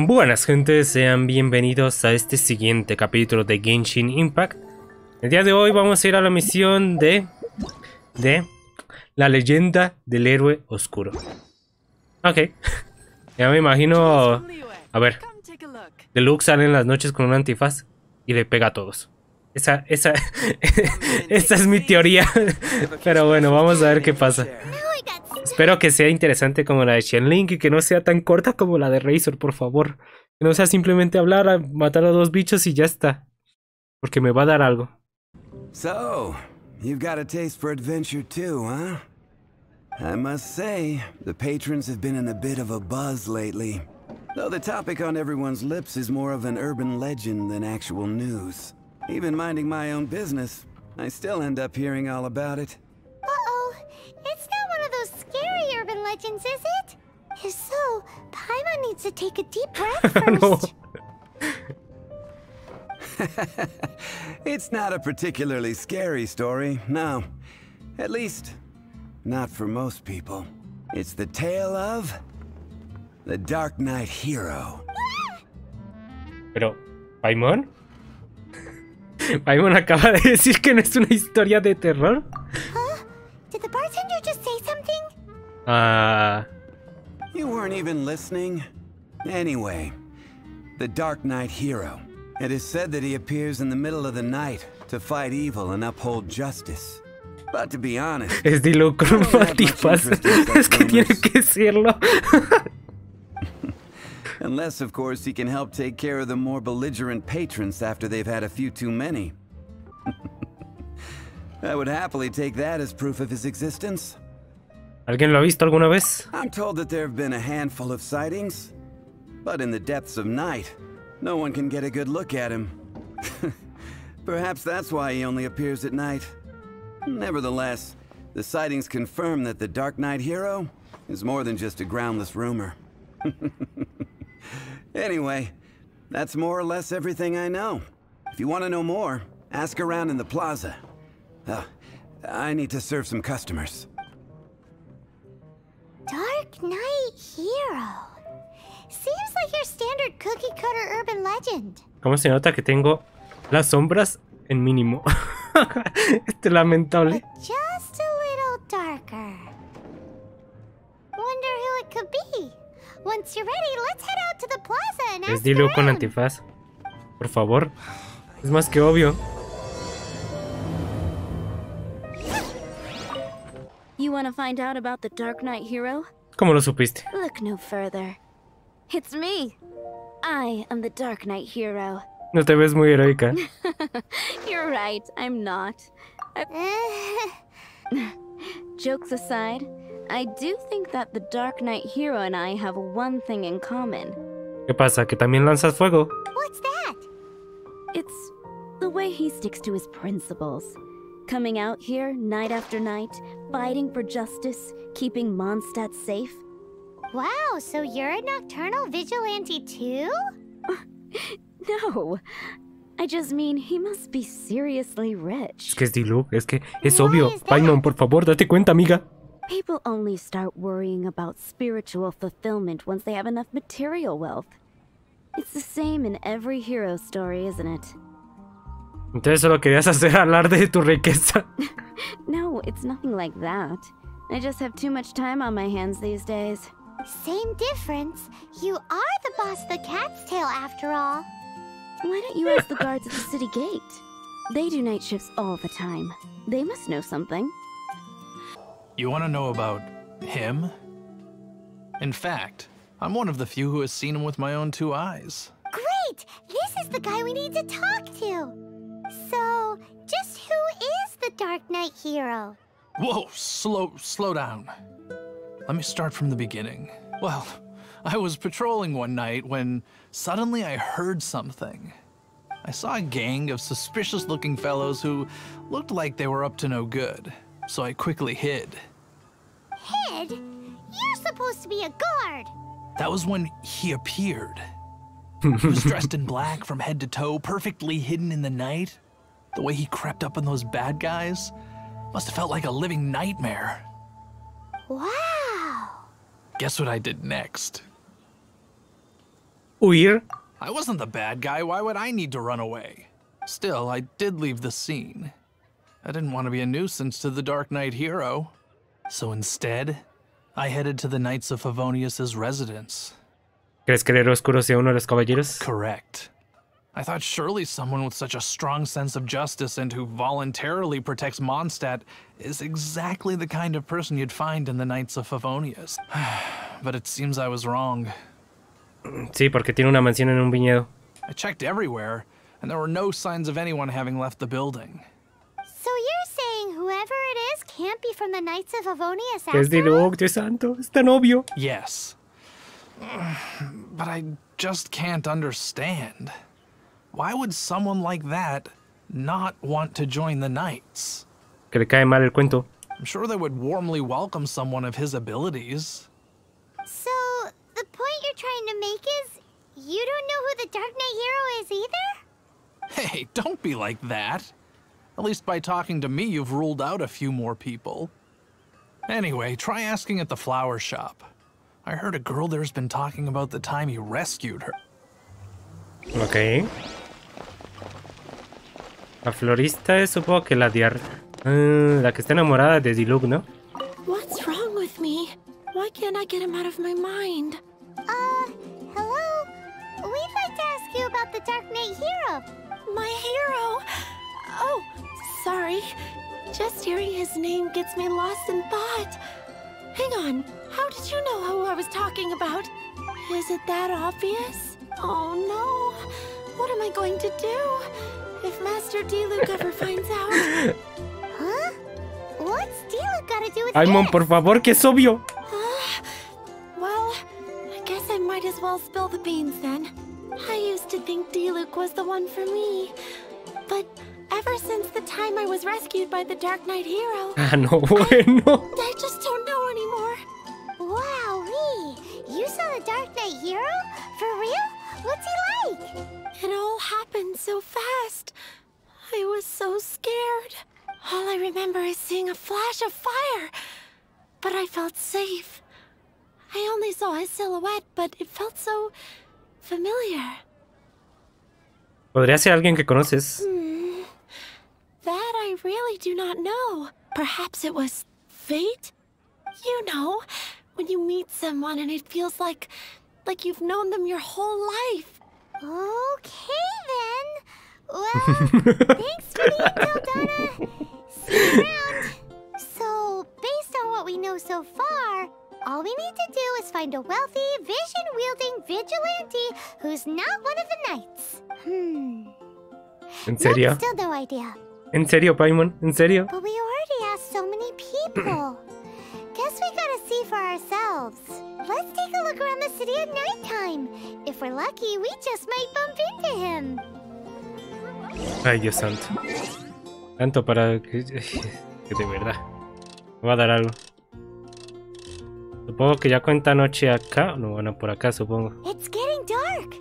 Buenas gente, sean bienvenidos a este siguiente capítulo de Genshin Impact. El día de hoy vamos a ir a la misión de la leyenda del Héroe Oscuro. Ok, ya me imagino. A ver, Deluxe sale en las noches con un antifaz y le pega a todos. Esa es mi teoría. Pero bueno, vamos a ver qué pasa. Espero que sea interesante como la de Shenlink y que no sea tan corta como la de Razor, por favor. Que no sea simplemente hablar, matar a dos bichos y ya está. Porque me va a dar algo. So, you've got a taste for adventure too, huh? I must say, the patrons have been in a bit of a buzz lately. Though the topic on everyone's lips is more of an urban legend than actual news. Even minding my own business, I still end up hearing all about it. Uh-oh, it's not one of those scary urban legends, is it? If so, Paimon needs to take a deep breath first. It's not a particularly scary story, no. At least, not for most people. It's the tale of the Dark Knight Hero. Pero, ¿Paimon? ¿Paimon acaba de decir que no es una historia de terror? Huh? Did the bartender just say something? You weren't even listening? Anyway, the Dark Knight Hero. It is said that he appears in the middle of the night to fight evil and uphold justice. But to be honest, es Dilo con un antifaz. Es que tiene que serlo. Unless, of course, he can help take care of the more belligerent patrons after they've had a few too many. I would happily take that as proof of his existence. ¿Alguien lo ha visto alguna vez? I'm told that there have been a handful of sightings, but in the depths of night, no one can get a good look at him. Perhaps that's why he only appears at night. Nevertheless, the sightings confirm that the Dark Knight Hero is more than just a groundless rumor. Anyway, that's more or less everything I know. If you want to know more, ask around in the plaza. I need to serve some customers. Dark Knight Hero. Seems like your standard cookie-cutter urban legend. ¿Cómo se nota que tengo las sombras en mínimo? Este lamentable. But just a little darker. Wonder who it could be. Once you're ready, let's head out to the plaza and ask Es Dilo con around. antifaz. Por favor. Es más que obvio. You want to find out about the Dark Knight Hero? ¿Cómo lo supiste? Look no further. It's me. I am the Dark Knight Hero. No te ves muy heroica. You're right, I'm not. Jokes aside, I do think that the Dark Knight Hero and I have one thing in common. ¿Qué pasa? ¿Que también lanzas fuego? What's that? It's the way he sticks to his principles. Coming out here night after night, fighting for justice, keeping Mondstadt safe. Wow, so you're a nocturnal vigilante too? No, I just mean he must be seriously rich. Es que es Dilo, es que es obvio. Paimon, por favor, date cuenta, amiga. People only start worrying about spiritual fulfillment once they have enough material wealth. It's the same in every hero story, isn't it? Entonces solo querías hacer alarde de tu riqueza. No, it's nothing like that. I just have too much time on my hands these days. Same difference. You are the boss of the Cat's Tail after all. Why don't you ask the guards at the city gate? They do night shifts all the time. They must know something. You want to know about him? In fact, I'm one of the few who has seen him with my own two eyes. Great! This is the guy we need to talk to. So, just who is the Dark Knight Hero? Whoa, slow down. Let me start from the beginning. Well, I was patrolling one night when suddenly I heard something. I saw a gang of suspicious-looking fellows who looked like they were up to no good, so I quickly hid. Hid? You're supposed to be a guard. That was when he appeared. He was dressed in black from head to toe, perfectly hidden in the night. The way he crept up on those bad guys must have felt like a living nightmare. Wow. Guess what I did next? huir. I wasn't the bad guy. Why would I need to run away? Still, I did leave the scene. I didn't want to be a nuisance to the Dark Knight hero. So instead, I headed to the Knights of Favonius' residence. ¿Crees que el Héroe Oscuro sea uno de los caballeros? Correct. I thought surely someone with such a strong sense of justice and who voluntarily protects Mondstadt is exactly the kind of person you'd find in the Knights of Favonius. But it seems I was wrong. Sí, porque tiene una mansión en un viñedo. I checked everywhere, and there were no signs of anyone having left the building. So you're saying whoever it is can't be from the Knights of Favonius Es after all? Diluc, Dios santo, es tan obvio. Yes. But I just can't understand. Why would someone like that not want to join the Knights? Que le cae mal el cuento. I'm sure they would warmly welcome someone of his abilities. So, the point you're trying to make is you don't know who the Dark Knight hero is either? Hey, don't be like that. At least by talking to me, you've ruled out a few more people. Anyway, try asking at the flower shop. I heard a girl there's been talking about the time he rescued her. Ok. La florista es, supongo que la la que está enamorada de Diluc, ¿no? What's wrong with me? Why can't I get him out of my mind? Hello? We'd like to ask you about the Dark Knight hero. My hero! Oh, sorry. Just hearing his name gets me lost in thought. Hang on, how did you know who I was talking about? Is it that obvious? Oh no, what am I going to do if Master Diluc ever finds out? Huh? What's Diluc got to do with Aimon, this? por favor, que es obvio. Well, I guess I might as well spill the beans then. I used to think Diluc was the one for me, but ever since the time I was rescued by the Dark Knight hero, Ah, no, bueno. I just don't know anymore. Wowee! You saw the Dark Knight hero? For real? What's he like? It all happened so fast. I was so scared. All I remember is seeing a flash of fire, but I felt safe. I only saw his silhouette, but it felt so familiar. Podría ser alguien que conoces. That I really do not know. Perhaps it was fate? You know, when you meet someone and it feels like you've known them your whole life. Okay then. Well, thanks for the intel, Donna. See you around. So, based on what we know so far, all we need to do is find a wealthy, vision-wielding vigilante who's not one of the knights. ¿En serio? Nope, still no idea. ¿En serio, Paimon? ¿En serio? But we already asked so many people. Guess we gotta see for ourselves. Let's take a look around the city at nighttime. If we're lucky, we just might bump into him. Ay, Dios santo. Tanto para que de verdad. Me va a dar algo. Supongo que ya cuenta noche acá. No, bueno, por acá supongo. It's getting dark.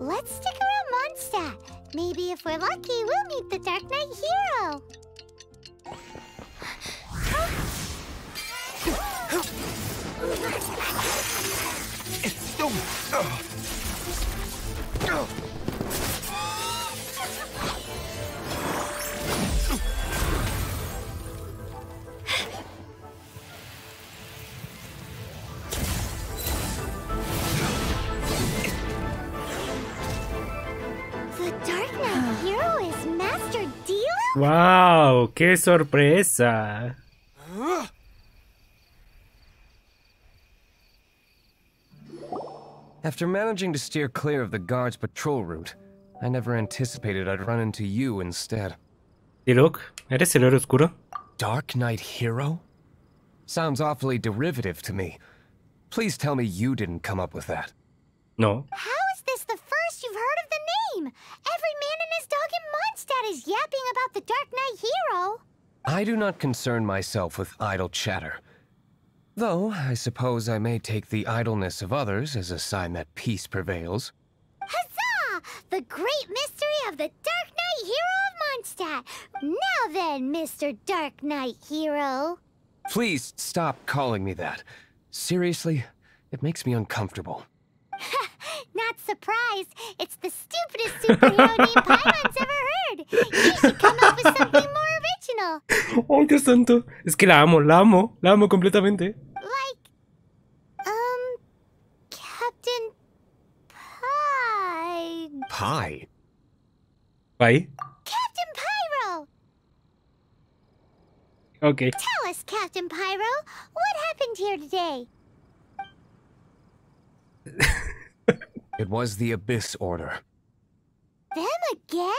Let's stick around Mondstadt. Maybe if we're lucky, we'll meet the Dark Knight hero. The Dark Knight hero is Master Diluc? ¡Wow! ¡Qué sorpresa! After managing to steer clear of the guard's patrol route, I never anticipated I'd run into you instead. Diluc, ¿eres el Héroe Oscuro? Dark Knight hero? Sounds awfully derivative to me. Please tell me you didn't come up with that. No. How is this the first you've heard of the name? Every man and his dog in Mondstadt is yapping about the Dark Knight hero. I do not concern myself with idle chatter. Though, I suppose I may take the idleness of others as a sign that peace prevails. Huzzah! The great mystery of the Dark Knight hero of Mondstadt. Now then, Mr. Dark Knight hero. Please stop calling me that. Seriously, it makes me uncomfortable. Not surprised. It's the stupidest superhero name Paimon's ever heard. You should come up with something more original. ¡Oh, Dios santo! Es que la amo completamente. Like, Captain Pie. Pie? Ahí. Captain Pyro! Ok. Tell us, Captain Pyro, what happened here today? It was the Abyss Order. Them again?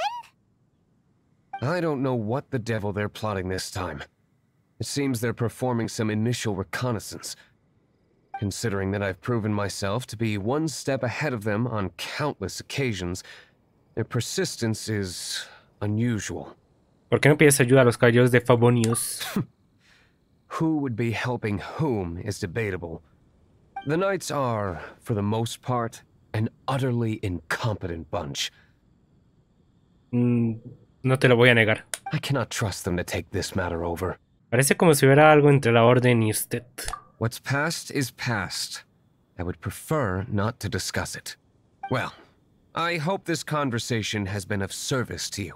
I don't know what the devil they're plotting this time. It seems they're performing some initial reconnaissance. Considering that I've proven myself to be one step ahead of them on countless occasions, their persistence is unusual. ¿Por qué no pides ayuda a los caballeros de Favonius? Who would be helping whom is debatable. The Knights are, for the most part, an utterly incompetent bunch. No te lo voy a negar. I cannot trust them to take this matter over. Parece como si hubiera algo entre la Orden y usted. What's past is past. I would prefer not to discuss it. Well, I hope this conversation has been of service to you.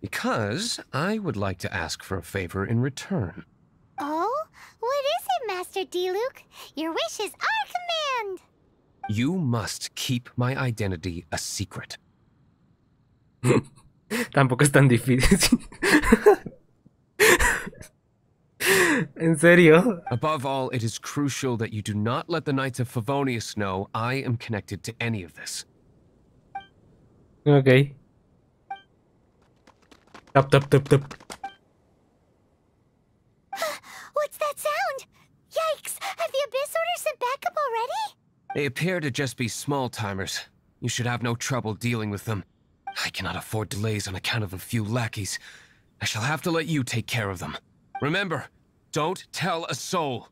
Because I would like to ask for a favor in return. Oh? What is it, Master D-Luke? Your wish is our command! You must keep my identity a secret. Tampoco es tan difícil. ¿En serio? Above all, it is crucial that you do not let the Knights of Favonius know I am connected to any of this. Ok. Tap, tap, tap, tap. What's that sound? Yikes! Have the Abyss Order sent backup already? They appear to just be small-timers. You should have no trouble dealing with them. I cannot afford delays on account of a few lackeys. I shall have to let you take care of them. Remember, don't tell a soul.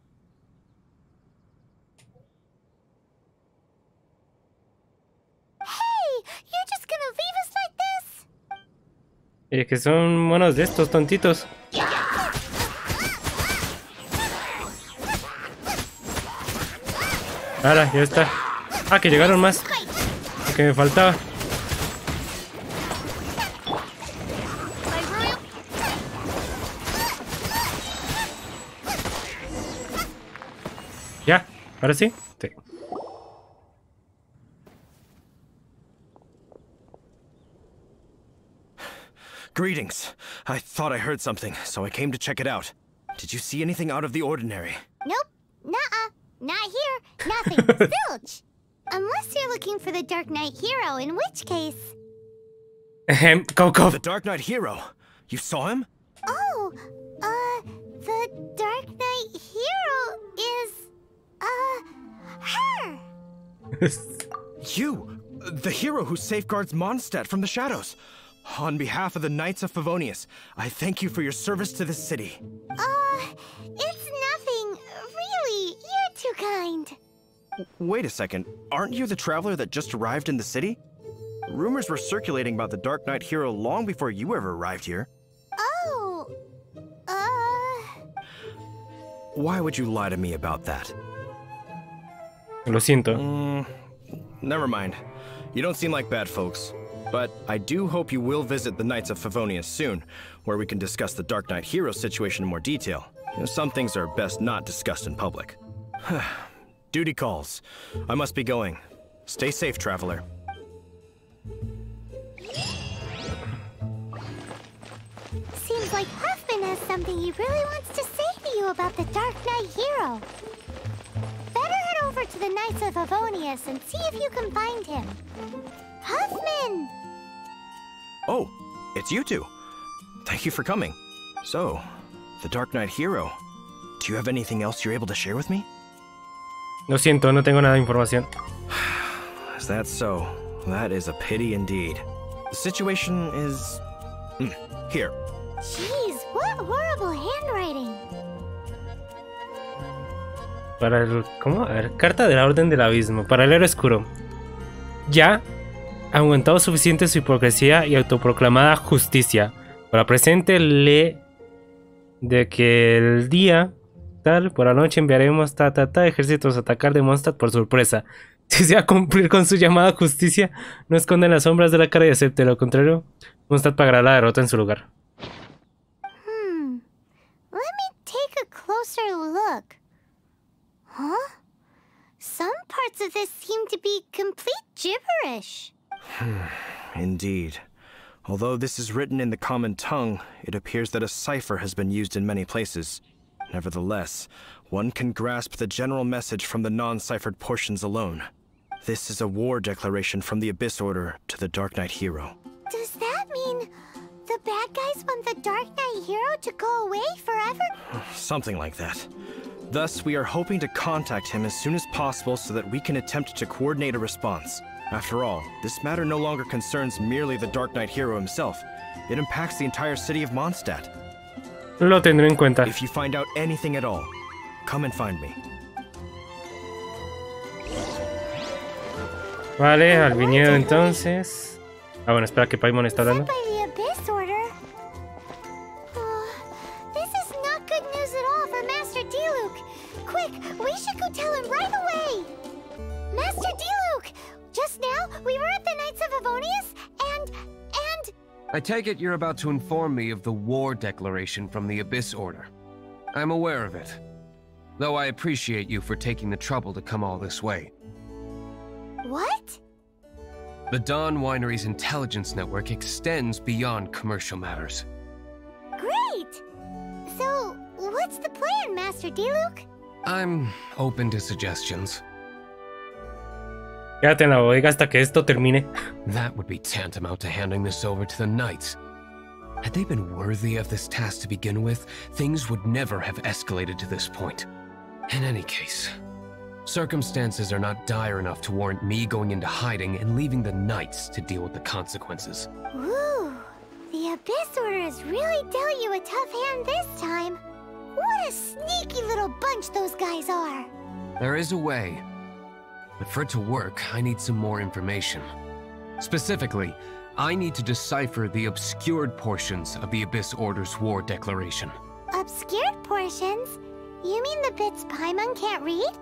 Hey! You're just gonna leave us like this? Y es que son monos de estos tontitos. Ahora, ya está. Ah, que llegaron más. Lo que me faltaba. Ya, ahora sí. Sí. Greetings. I thought I heard something, so I came to check it out. Did you see anything out of the ordinary? Nope. Nuh-uh. Not here. Nothing. Zilch. Unless you're looking for the Dark Knight hero, in which case... Go, go. The Dark Knight hero. You saw him? Oh, the Dark Knight hero is, her. You! The hero who safeguards Mondstadt from the shadows. On behalf of the Knights of Favonius, I thank you for your service to this city. It's nothing. Really, you're too kind. Wait a second. Aren't you the traveler that just arrived in the city? Rumors were circulating about the Dark Knight hero long before you ever arrived here. Oh, Why would you lie to me about that? Lo siento. Never mind. You don't seem like bad folks. But I do hope you will visit the Knights of Favonius soon, where we can discuss the Dark Knight hero situation in more detail. Some things are best not discussed in public. Duty calls. I must be going. Stay safe, traveler. seems like Huffman has something he really wants to say to you about the Dark Knight hero. Better head over to the Knights of Favonius and see if you can find him. Huffman! Oh, it's you two. Thank you for coming. So, the Dark Knight hero. Do you have anything else you're able to share with me? Lo siento, no tengo nada de información. Is that so? That is a pity indeed. The situation is... here. Jeez, what horrible handwriting. Para el... ¿Cómo? A ver, carta de la Orden del Abismo. Para el Héroe Oscuro. Ya ha aumentado suficiente su hipocresía y autoproclamada justicia. Para presente lee de que el día tal, por la noche enviaremos ejércitos a atacar de Mondstadt por sorpresa. Si se va a cumplir con su llamada justicia, no esconde las sombras de la cara y acepte. Lo contrario, Mondstadt pagará la derrota en su lugar. Let me take a closer look. Huh? Some parts of this seem to be complete gibberish. Indeed. Although this is written in the common tongue, it appears that a cipher has been used in many places. Nevertheless, one can grasp the general message from the non-ciphered portions alone. This is a war declaration from the Abyss Order to the Dark Knight hero. Does that mean the bad guys want the Dark Knight hero to go away forever? Something like that. Thus, we are hoping to contact him as soon as possible so that we can attempt to coordinate a response. After all, this matter no longer concerns merely the Dark Knight hero himself. It impacts the entire city of Mondstadt. Lo tendré en cuenta. If you find out anything at all, come and find me. Vale, al viñedo entonces. Ah, bueno, espera que Paimon está hablando. This is not good news at all for Master Diluc. Quick, we should go tell him right away. Master Diluc, just now we were at the Knights of Favonius and... I take it you're about to inform me of the war declaration from the Abyss Order. I'm aware of it, though I appreciate you for taking the trouble to come all this way. What? The Dawn Winery's intelligence network extends beyond commercial matters. Great! So, what's the plan, Master Diluc? I'm open to suggestions. Quédate en la bodega hasta que esto termine. That would be tantamount to handing this over to the Knights. Had they been worthy of this task to begin with, things would never have escalated to this point. In any case, circumstances are not dire enough to warrant me going into hiding and leaving the Knights to deal with the consequences. Ooh, the Abyss Order has really dealt you a tough hand this time. What a sneaky little bunch those guys are. There is a way. But for it to work, I need some more information. Specifically, I need to decipher the obscured portions of the Abyss Order's war declaration. Obscured portions? You mean the bits Paimon can't read?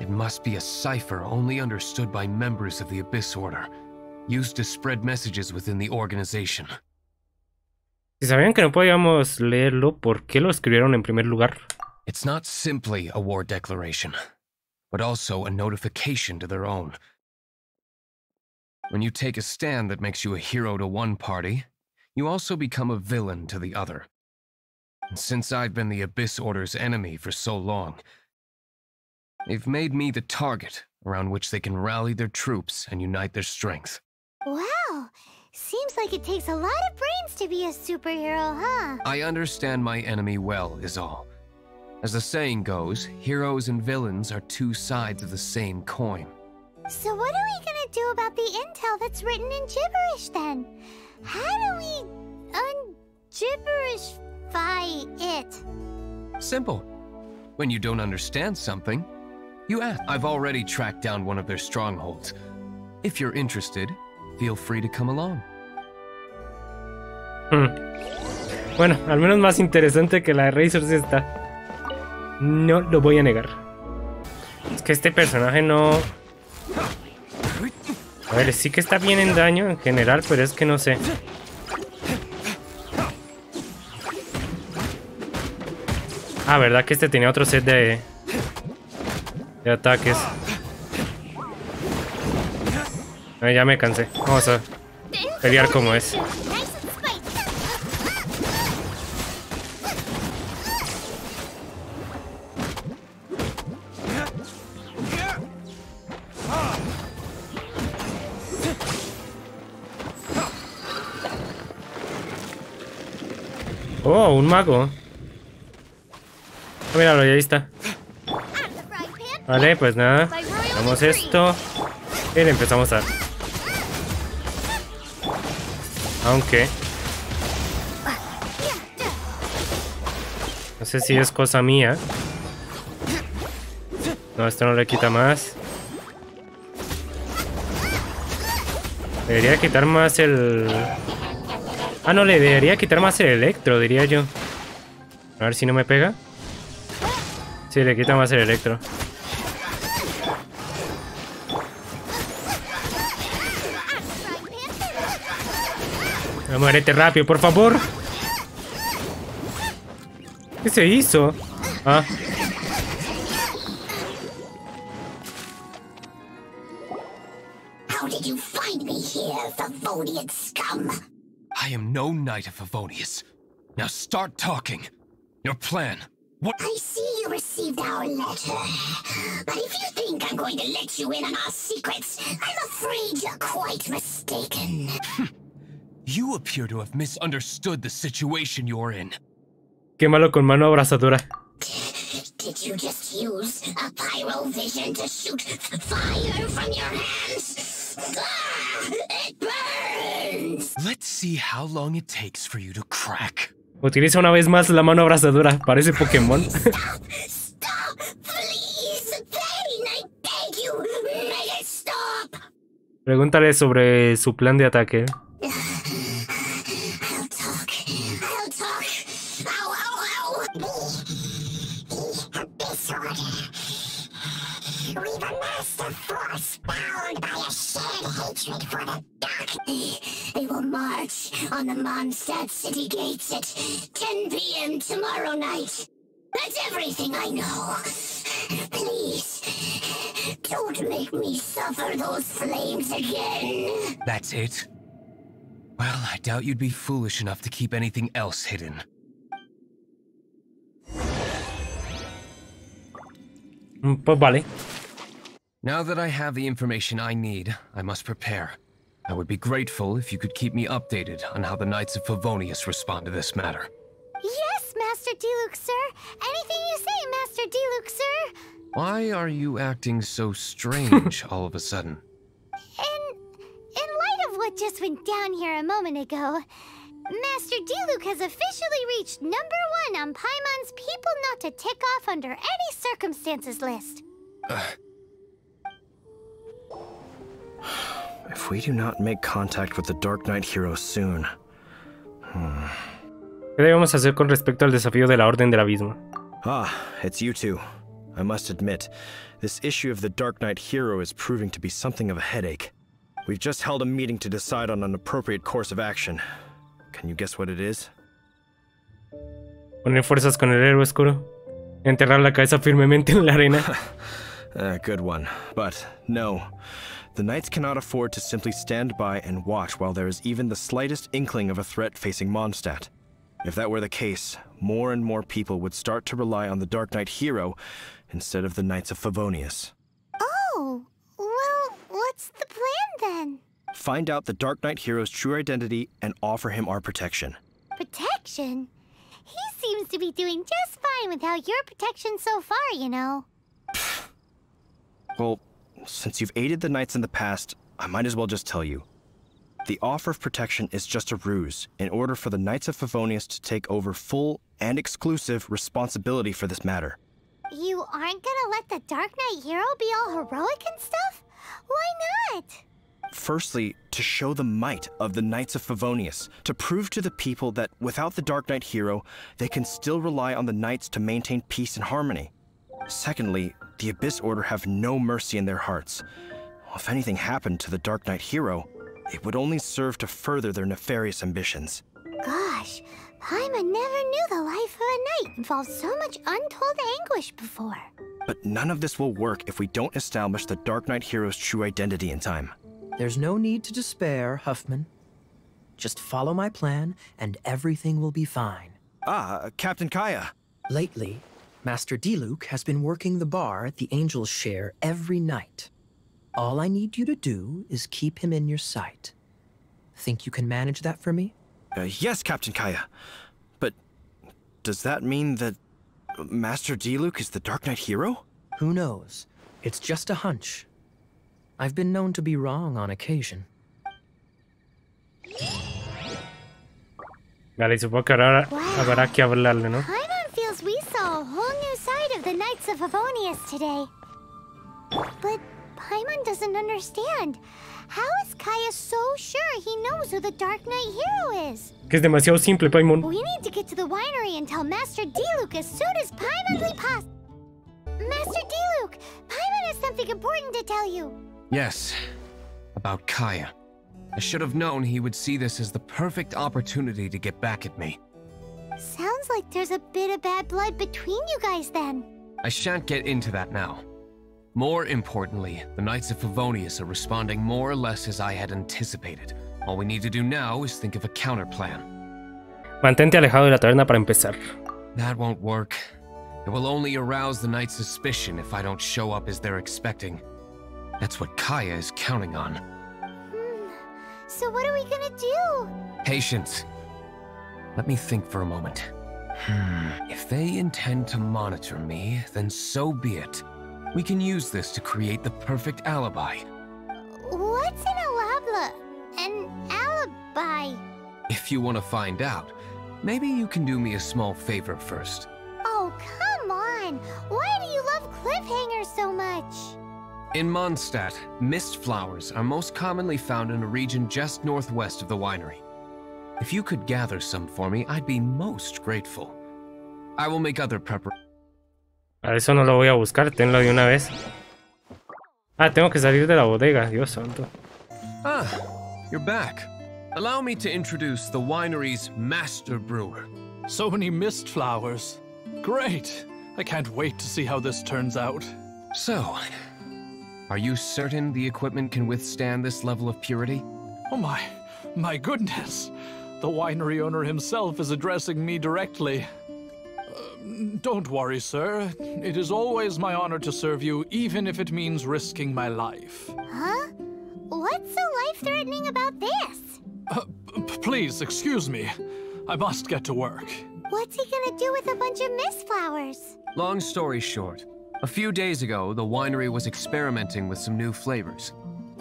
It must be a cipher only understood by members of the Abyss Order, used to spread messages within the organization. Si sabían que no podíamos leerlo, ¿por qué lo escribieron en primer lugar? It's not simply a war declaration, but also a notification to their own. When you take a stand that makes you a hero to one party, you also become a villain to the other. And since I've been the Abyss Order's enemy for so long, they've made me the target around which they can rally their troops and unite their strength. Wow, seems like it takes a lot of brains to be a superhero, huh? I understand my enemy well, is all. As the saying goes, heroes and villains are two sides of the same coin. So what are we gonna do about the intel that's written in gibberish then? How do we un-gibberishify it? Simple. When you don't understand something, you ask. I've already tracked down one of their strongholds. If you're interested, feel free to come along. Bueno, al menos más interesante que la de Razors está. No lo voy a negar. Es que este personaje no... A ver, sí que está bien en daño en general, pero es que no sé. Ah, verdad que este tenía otro set de ataques. Ya me cansé. Vamos a pelear como es. Oh, un mago. Míralo, ya ahí está. Vale, pues nada. Hacemos esto. Y le empezamos a... Aunque... No sé si es cosa mía. No, esto no le quita más. Debería quitar más el... Ah, no, le debería quitar más el electro, diría yo. A ver si no me pega. Sí, le quita más el electro. Muérete rápido, por favor. ¿Qué se hizo? Ah. How did you find me here, Favonian scum? I am no knight of Favonius. Now start talking. Your plan. What? I see you received our letter. But if you think I'm going to let you in on our secrets, I'm afraid you're quite mistaken. You appear to have misunderstood the situation you're in. Qué malo con mano abrazadora. Did you just use a pyrovision to shoot fire from your hands? Ah, it burns! Let's see how long it takes for you to crack. Utiliza una vez más la mano abrazadora. Parece Pokémon. Stop! Stop! Please! Pain! I beg you! Make it stop! Pregúntale sobre su plan de ataque. I'll talk. I'll talk. Ow, ow, ow! Disorder. We've amassed a force bound by a shared hatred for the dark. They will march on the Mondstadt city gates at 10 p.m. tomorrow night. That's everything I know. Please, don't make me suffer those flames again. That's it? Well, I doubt you'd be foolish enough to keep anything else hidden. Pues vale. Now that I have the information I need, I must prepare. I would be grateful if you could keep me updated on how the Knights of Favonius respond to this matter. Yes, Master Diluc, sir. Anything you say, Master Diluc, sir. Why are you acting so strange all of a sudden? In light of what just went down here a moment ago, Master Diluc has officially reached #1 on Paimon's people not to tick off under any circumstances list. If we do not make contact with the Dark Knight hero soon. ¿Qué debemos hacer con respecto al desafío de la Orden del Abismo? Ah, it's you two. I must admit, this issue of the Dark Knight hero is proving to be something of a headache. We've just held a meeting to decide on an appropriate course of action. Can you guess what it is? Poner fuerzas con el Héroe Oscuro. Enterrar la cabeza firmemente en la arena. Good one. But no. The Knights cannot afford to simply stand by and watch while there is even the slightest inkling of a threat facing Mondstadt. If that were the case, more and more people would start to rely on the Dark Knight hero instead of the Knights of Favonius. Oh, well, what's the plan then? Find out the Dark Knight hero's true identity and offer him our protection. Protection? He seems to be doing just fine without your protection so far, you know. Well, since you've aided the Knights in the past, I might as well just tell you. The offer of protection is just a ruse in order for the Knights of Favonius to take over full and exclusive responsibility for this matter. You aren't gonna let the Dark Knight hero be all heroic and stuff? Why not? Firstly, to show the might of the Knights of Favonius, to prove to the people that without the Dark Knight hero, they can still rely on the Knights to maintain peace and harmony. Secondly, the Abyss Order have no mercy in their hearts. If anything happened to the Dark Knight hero, it would only serve to further their nefarious ambitions. Gosh, Paimon never knew the life of a knight involved so much untold anguish before. But none of this will work if we don't establish the Dark Knight hero's true identity in time. There's no need to despair, Huffman. Just follow my plan, and everything will be fine. Ah, Captain Kaya. Lately, Master Diluc has been working the bar at the Angel's Share every night. All I need you to do is keep him in your sight. Think you can manage that for me? Yes, Captain Kaya. But does that mean that Master Diluc is the Dark Knight hero? Who knows? It's just a hunch. I've been known to be wrong on occasion. Vale, supongo que ahora habrá que hablarle, ¿no? Paimon feels we saw a whole new side of the Knights of Favonius today. But Paimon doesn't understand. How is Kaya so sure he knows who the Dark Knight hero is? Que es demasiado simple, Paimon. We need to get to the winery and tell Master Diluc as soon as Paimonly possible. Master Diluc, Paimon has something important to tell you. Yes, about Kaya. I should have known he would see this as the perfect opportunity to get back at me. Sounds like there's a bit of bad blood between you guys then. I shan't get into that now. More importantly, the Knights of Favonius are responding more or less as I had anticipated. All we need to do now is think of a counter plan. Mantente alejado de la taberna para empezar. That won't work. It will only arouse the Knights' suspicion if I don't show up as they're expecting. That's what Kaya is counting on. So what are we gonna do? Patience. Let me think for a moment. If they intend to monitor me, then so be it. We can use this to create the perfect alibi. What's an alibi? If you want to find out, maybe you can do me a small favor first. Oh, come on! Why do you love cliffhangers so much? In Mondstadt, mist flowers are most commonly found in a region just northwest of the winery. If you could gather some for me, I'd be most grateful. I will make other preparations. A eso no lo voy a buscar, tenlo de una vez. Ah, tengo que salir de la bodega, Dios santo. Ah, you're back. Allow me to introduce the winery's master brewer. So many mist flowers. Great. I can't wait to see how this turns out. So, are you certain the equipment can withstand this level of purity? Oh my goodness. The winery owner himself is addressing me directly. Don't worry, sir. It is always my honor to serve you, even if it means risking my life. Huh? What's so life-threatening about this? Please, excuse me. I must get to work. What's he gonna do with a bunch of mist flowers? Long story short, a few days ago, the winery was experimenting with some new flavors.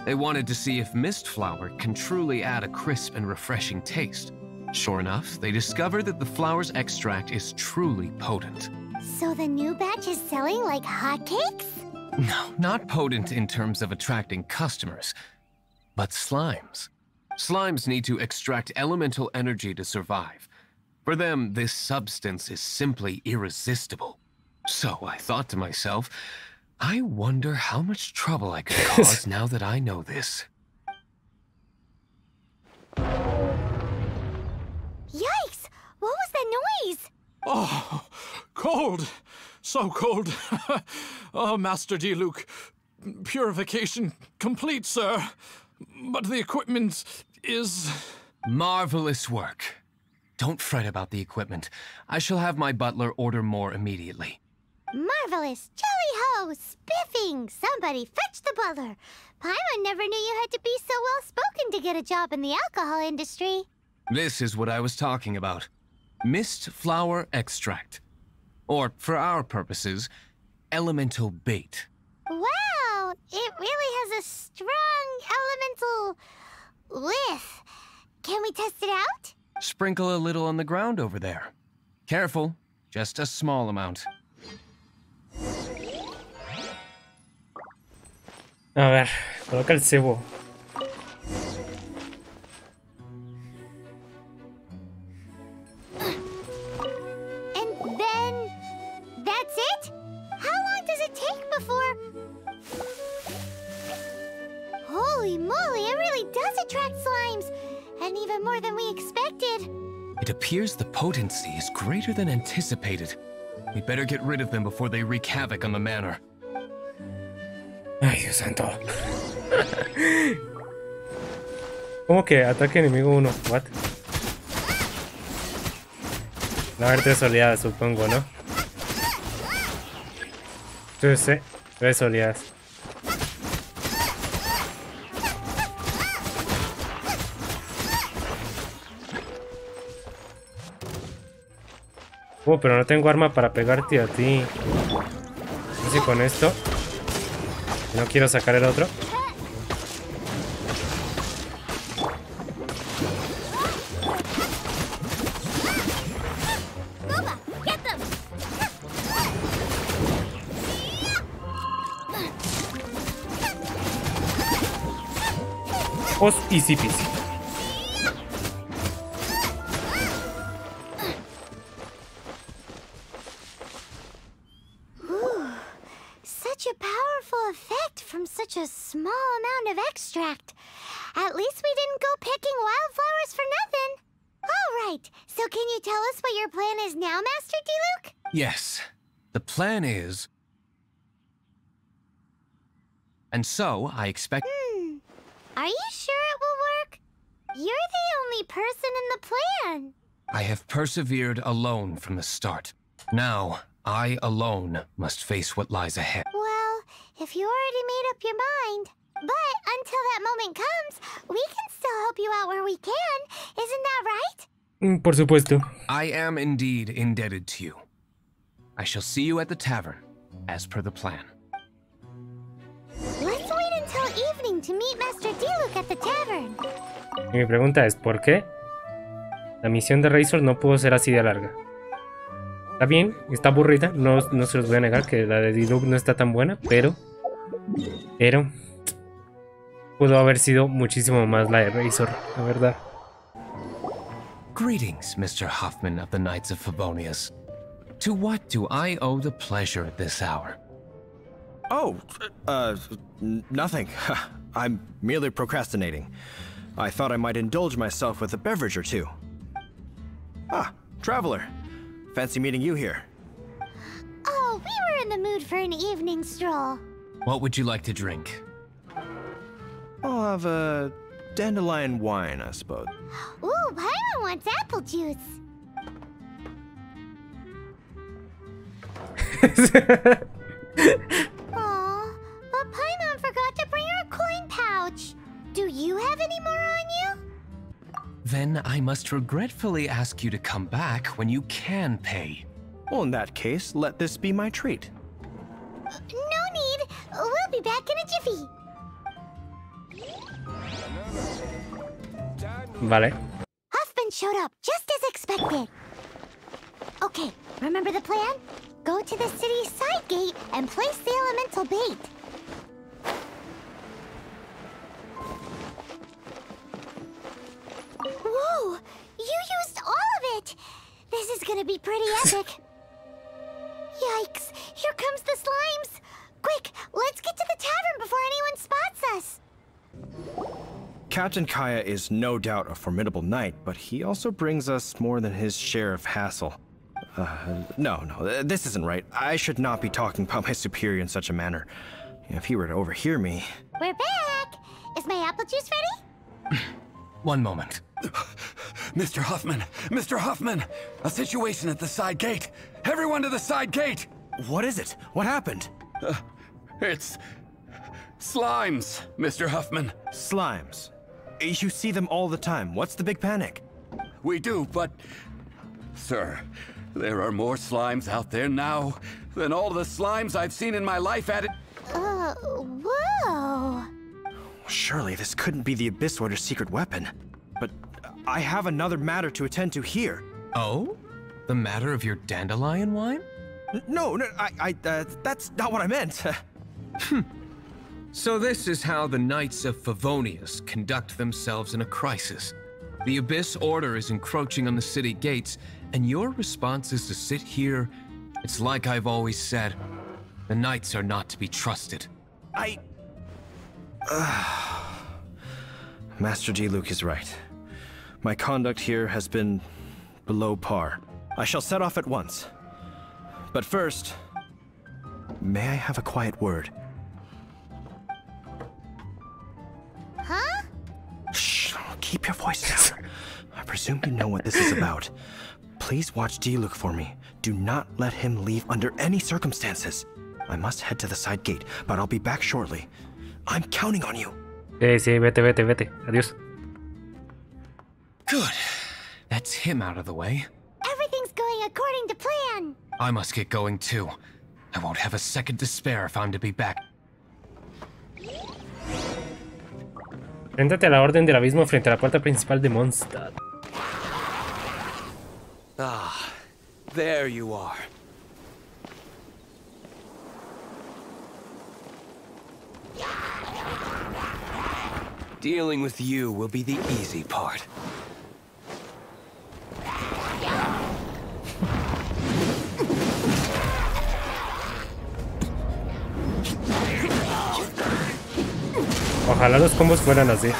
They wanted to see if mist flower can truly add a crisp and refreshing taste. Sure enough, they discovered that the flower's extract is truly potent. So the new batch is selling like hotcakes? No, not potent in terms of attracting customers, but slimes. Slimes need to extract elemental energy to survive. For them, this substance is simply irresistible. So I thought to myself, I wonder how much trouble I could cause now that I know this. Yikes! What was that noise? Oh, cold. So cold. Oh, Master Diluc. Purification complete, sir. But the equipment is... Marvelous work. Don't fret about the equipment. I shall have my butler order more immediately. Marvelous! Jolly-ho! Spiffing! Somebody fetch the butler! Paimon never knew you had to be so well-spoken to get a job in the alcohol industry. This is what I was talking about. Mist flower extract. Or, for our purposes, elemental bait. Wow! It really has a strong elemental whiff. Can we test it out? Sprinkle a little on the ground over there. Careful, just a small amount. A ver, coloca el cebo. And then... that's it? How long does it take before... Holy moly, it really does attract slimes! And even more than we expected. It appears the potency is greater than anticipated. We better get rid of them before they wreak havoc on the manor. Ay, Dios santo. ¿Cómo que ataque enemigo 1? What? Va a haber 3 oleadas, supongo, ¿no? Sí, 3 oleadas. Pero no tengo arma para pegarte a ti. No sé si con esto. No quiero sacar el otro. Easy peasy. Such a powerful effect from such a small amount of extract. At least we didn't go picking wildflowers for nothing. All right, so can you tell us what your plan is now, Master Diluc? Yes, the plan is... And so, I expect... Are you sure it will work? You're the only person in the plan. I have persevered alone from the start. Now, I alone must face what lies ahead. Well, if you already made up your mind. But until that moment comes, we can still help you out where we can. Isn't that right? Por supuesto. I am indeed indebted to you. I shall see you at the tavern, as per the plan. Let's wait until evening to meet Master Diluc at the tavern. Y mi pregunta es, ¿por qué la misión de Razor no pudo ser así de larga? Está bien, está aburrida, no se los voy a negar que la de Diluc no está tan buena, pero pudo haber sido muchísimo más la de Razor, la verdad. Greetings, Mr. Hoffman of the Knights of Favonius. To what do I owe the pleasure at this hour? Oh, nothing. I'm merely procrastinating. I thought I might indulge myself with a beverage or two. Ah, traveler. Fancy meeting you here. Oh, we were in the mood for an evening stroll. What would you like to drink? I'll have a dandelion wine, I suppose. Ooh, Paimon wants apple juice. Aw, but Paimon forgot to bring her coin pouch. Do you have any more on you? Then I must regretfully ask you to come back when you can pay. Well, in that case, let this be my treat. No need. We'll be back in a jiffy. Vale. Huffman showed up just as expected. Okay, remember the plan? Go to the city's side gate and place the elemental bait. Whoa! You used all of it! This is gonna be pretty epic. Yikes! Here comes the slimes! Quick, let's get to the tavern before anyone spots us! Captain Kaya is no doubt a formidable knight, but he also brings us more than his share of hassle. No, this isn't right. I should not be talking about my superior in such a manner. If he were to overhear me... We're back! Is my apple juice ready? One moment. Mr. Huffman! Mr. Huffman! A situation at the side gate! Everyone to the side gate! What is it? What happened? It's... slimes, Mr. Huffman. Slimes. You see them all the time. What's the big panic? We do, but... Sir, there are more slimes out there now than all the slimes I've seen in my life at it. Whoa! Surely this couldn't be the Abyss Order's secret weapon. But I have another matter to attend to here. Oh? The matter of your dandelion wine? No, that's not what I meant. So this is how the Knights of Favonius conduct themselves in a crisis. The Abyss Order is encroaching on the city gates, and your response is to sit here. It's like I've always said, the Knights are not to be trusted. Master Diluc is right. My conduct here has been below par. I shall set off at once. But first, may I have a quiet word? Huh? Shh, keep your voice down. I presume you know what this is about. Please watch Diluc for me. Do not let him leave under any circumstances. I must head to the side gate, but I'll be back shortly. I'm counting on you. Sí, vete. Adiós. Good. That's him out of the way. Everything's going according to plan. I must get going too. I won't have a second to spare if I'm to be back. Préntate a la Orden del Abismo frente a la puerta principal de Mondstadt. Ah, there you are. Dealing with you will be the easy part. Ojalá los combos fueran así.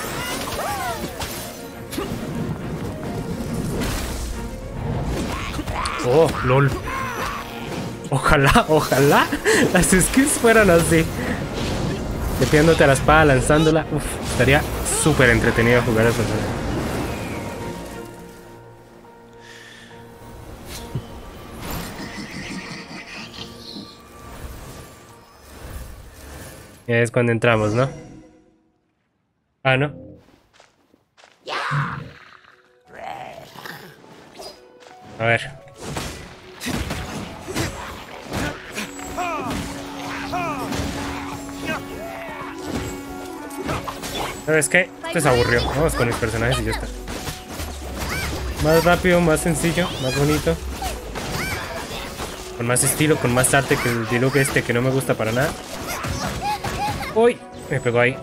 Oh, lol. Ojalá las skills fueran así. Depiándote a la espada, lanzándola. Uf, estaría súper entretenido jugar al personaje. Ya es cuando entramos, ¿no? Ah, ¿no? A ver. ¿Sabes qué? Esto es aburrido. Vamos con mis personajes y ya está. Más rápido, más sencillo, más bonito. Con más estilo, con más arte que el Diluc este que no me gusta para nada. Uy, me pegó ahí.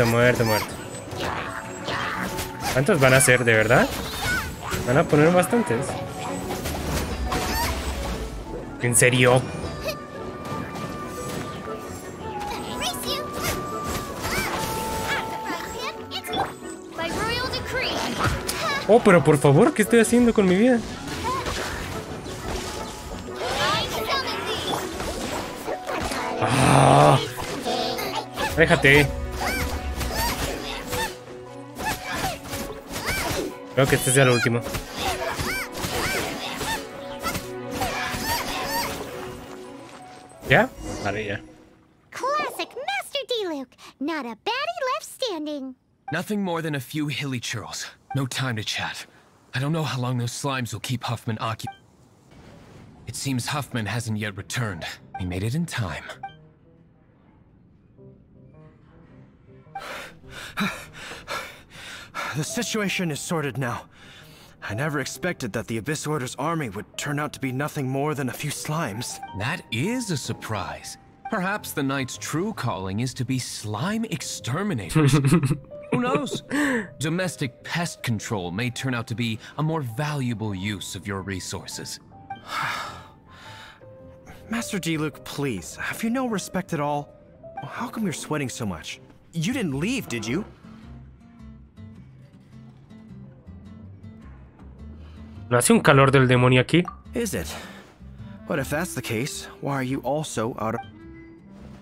Muerto. ¿Cuántos van a ser, de verdad? Van a poner bastantes. ¿En serio? Oh, pero por favor, ¿qué estoy haciendo con mi vida? Ah, déjate. Creo que este sea el último. ¿Ya? Vale, ya. Classic Master Diluc. Not a baddie left standing. Nothing more than a few hilly churls. No time to chat. I don't know how long those slimes will keep Huffman occupied. It seems Huffman hasn't yet returned. We made it in time. The situation is sorted now. I never expected that the Abyss Order's army would turn out to be nothing more than a few slimes. That is a surprise. Perhaps the Knight's true calling is to be slime exterminators. Who knows? Domestic pest control may turn out to be a more valuable use of your resources. Master Diluc, please, have you no respect at all? How come you're sweating so much? You didn't leave, did you? ¿No hace un calor del demonio aquí? Is it? But if that's the case, why are you also out of...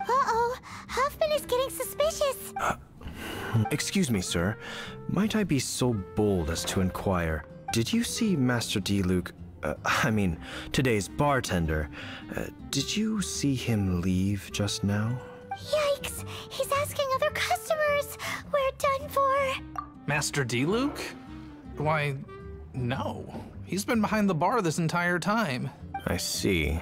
Uh-oh, Huffman is getting suspicious. Excuse me, sir. Might I be so bold as to inquire, did you see Master Diluc, I mean, today's bartender, did you see him leave just now? Yikes, he's asking other customers. We're done for. Master Diluc? Why, no. He's been behind the bar this entire time. I see.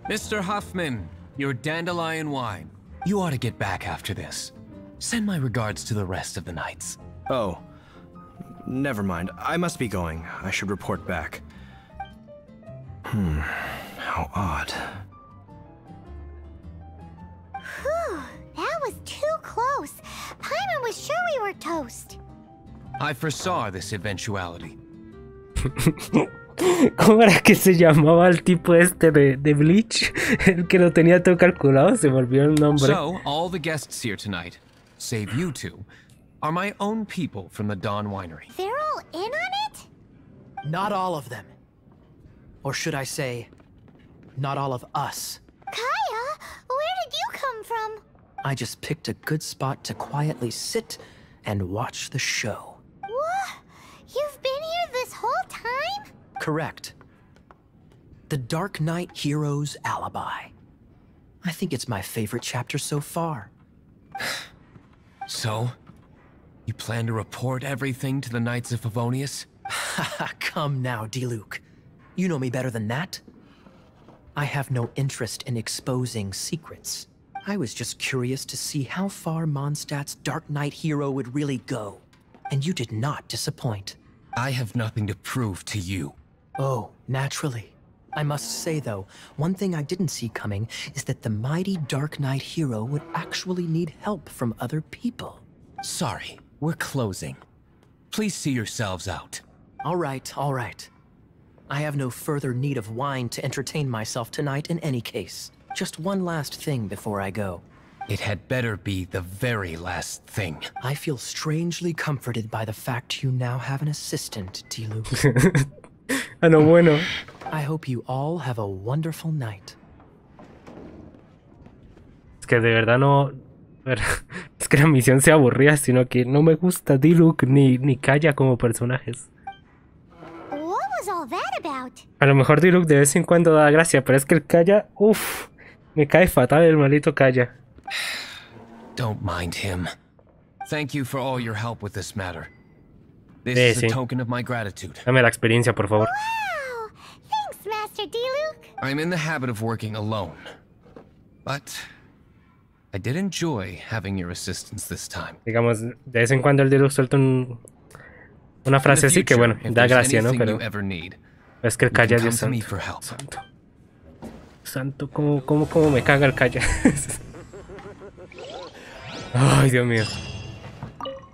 Mr. Huffman, your dandelion wine. You ought to get back after this. Send my regards to the rest of the knights. Oh, never mind. I must be going. I should report back. How odd. Whew, that was too close. Paimon was sure we were toast. I foresaw this eventuality. ¿Cómo era que se llamaba el tipo este de Bleach? El que lo tenía todo calculado, se me olvidó el nombre. So, all the guests here tonight, save you two, are my own people from the Dawn Winery. They're all in on it? Not all of them. Or should I say, not all of us. Kaya, where did you come from? I just picked a good spot to quietly sit and watch the show. What? You've been here this whole time? Correct. The Dark Knight Hero's Alibi. I think it's my favorite chapter so far. So, you plan to report everything to the Knights of Favonius? Come now, Diluc. You know me better than that. I have no interest in exposing secrets. I was just curious to see how far Mondstadt's Dark Knight hero would really go. And you did not disappoint. I have nothing to prove to you. Oh, naturally. I must say, though, one thing I didn't see coming is that the mighty Dark Knight hero would actually need help from other people. Sorry, we're closing. Please see yourselves out. All right, all right. I have no further need of wine to entertain myself tonight in any case. Just one last thing before I go. It had better be the very last thing. I feel strangely comforted by the fact you now have an assistant, Diluc. Ah, no, bueno. I hope you all have a wonderful night. Es que de verdad no... Es que la misión se aburría, sino que no me gusta Diluc ni Kaya como personajes. What was all that about? A lo mejor Diluc de vez en cuando da gracia, pero es que el Kaya... Uff, me cae fatal el maldito Kaya. Don't mind him. Thank you for all your help with this matter. This is a token of my gratitude. Dame la experiencia, por favor. Wow! Thanks, Master Diluc. I'm in the habit of working alone, but I did enjoy having your assistance this time. Digamos, de vez en cuando el Diluc suelta una frase así que, bueno, da gracia, ¿no? Pero es que el Kaya, Dios santo. Santo, cómo me caga el Kaya. Ay, Dios mío.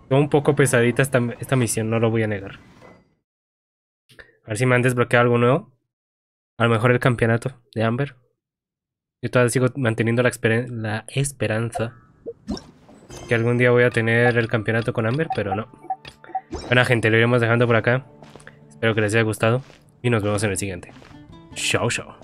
Fue un poco pesadita esta misión, no lo voy a negar. A ver si me han desbloqueado algo nuevo. A lo mejor el campeonato de Amber. Yo todavía sigo manteniendo la esperanza que algún día voy a tener el campeonato con Amber, pero no. Bueno, gente, lo iremos dejando por acá. Espero que les haya gustado y nos vemos en el siguiente. Chao, chao.